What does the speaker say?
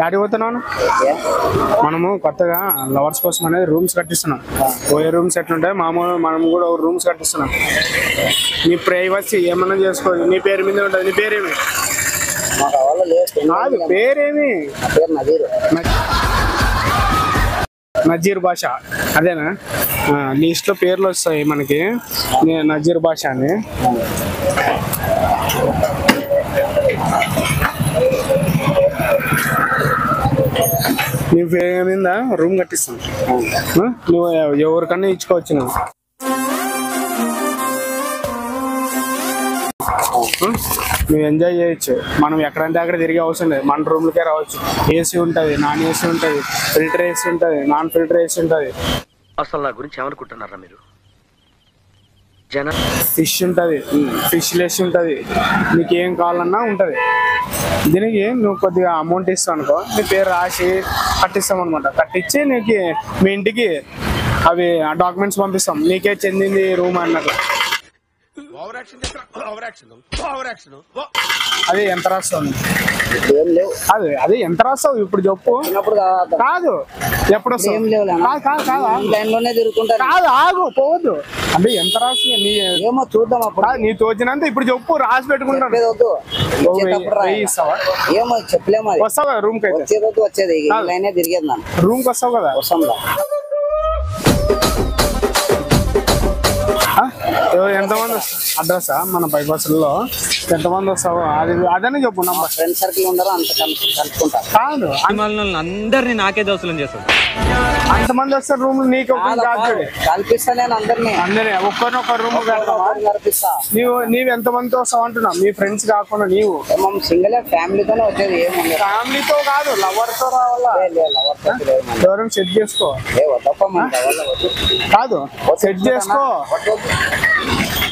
యాడికి పోతున్నాను మనము కొత్తగా లవర్స్ కోసం అనేది రూమ్స్ కట్టిస్తున్నాం. పోయే రూమ్స్ ఎట్లుంటాయి మామూలు మనం కూడా రూమ్స్ కట్టిస్తున్నాం. నీ ప్రైవసీ ఏమన్నా చేసుకోవచ్చు. నీ పేరు మీద ఉంటుంది. నీ పేరేమి కాదు పేరేమి నజీర్ భాష అదేనా లిస్ట్ లో పేర్లు వస్తాయి మనకి. నజీర్ భాష అని నీ పేరు మీద రూమ్ కట్టిస్తాను. నువ్వు ఎవరికన్నా ఇచ్చుకోవచ్చు. నువ్వు ఎంజాయ్ చేయొచ్చు. మనం ఎక్కడంటే అక్కడ తిరిగే అవసరం లేదు. మన రూమ్లకే రావచ్చు. ఏసీ ఉంటుంది, నాన్ ఏసీ ఉంటుంది, ఫిల్టర్ ఏసీ ఉంటుంది, నాన్ ఫిల్టర్ ఏసీ ఉంటుంది. అసలు నా గురించి ఏమనుకుంటున్నారా మీరు? ఫిష్ ఉంటుంది, ఫిష్ లెస్ ఉంటుంది, నీకు ఏం కావాలన్నా ఉంటుంది. దీనికి నువ్వు కొద్దిగా అమౌంట్ ఇస్తావు అనుకో, నీ పేరు రాసి కట్టిస్తాం అనమాట. కట్టించి నీకు మీ ఇంటికి అవి డాక్యుమెంట్స్ పంపిస్తాం. నీకే చెందింది రూమ్ అన్నట్టు. అది ఎంత రాస్తావు? అదే ఎంత రాస్తావు ఇప్పుడు చెప్పు. కాదు ఎప్పుడు వస్తావు? కాదు ఆగు పోవద్దు. అంటే ఎంత రాసి ఏమో చూద్దాం. అప్పుడు నీ తోచినంత ఇప్పుడు చెప్పు, రాసి పెట్టుకుంటాను. ఏమో చెప్పలేము. వస్తావు కదా రూమ్ కి? వచ్చేది తిరిగేది. రూమ్ కి వస్తావు కదా? ఎంతమంది అడ్రస్ మన బైపాస్లో ఎంతమంది వస్తావు అదనే చెప్పు. నంబర్ ఫ్రెండ్ సర్కిల్ ఉండరు అంత కలుపుకుంటారు. కాదు అందరినీ నాకే దోస్తులని చేస్తాను. అంతమంది వస్తారు రూమ్ నీకు కల్పిస్తా. నేను అందరినీ ఒక్కరినొక్క రూమ్ కల్పిస్తా. నీవు ఎంతమందితో వస్తావు అంటున్నా? మీ ఫ్రెండ్స్ కాకుండా నీవు సింగిల్ ఫ్యామిలీతోనే వచ్చేది. ఏముంది ఫ్యామిలీతో కాదు, లవర్ తో రావాలా? ఎవరైనా సెట్ చేసుకో. కాదు సెట్ చేసుకో.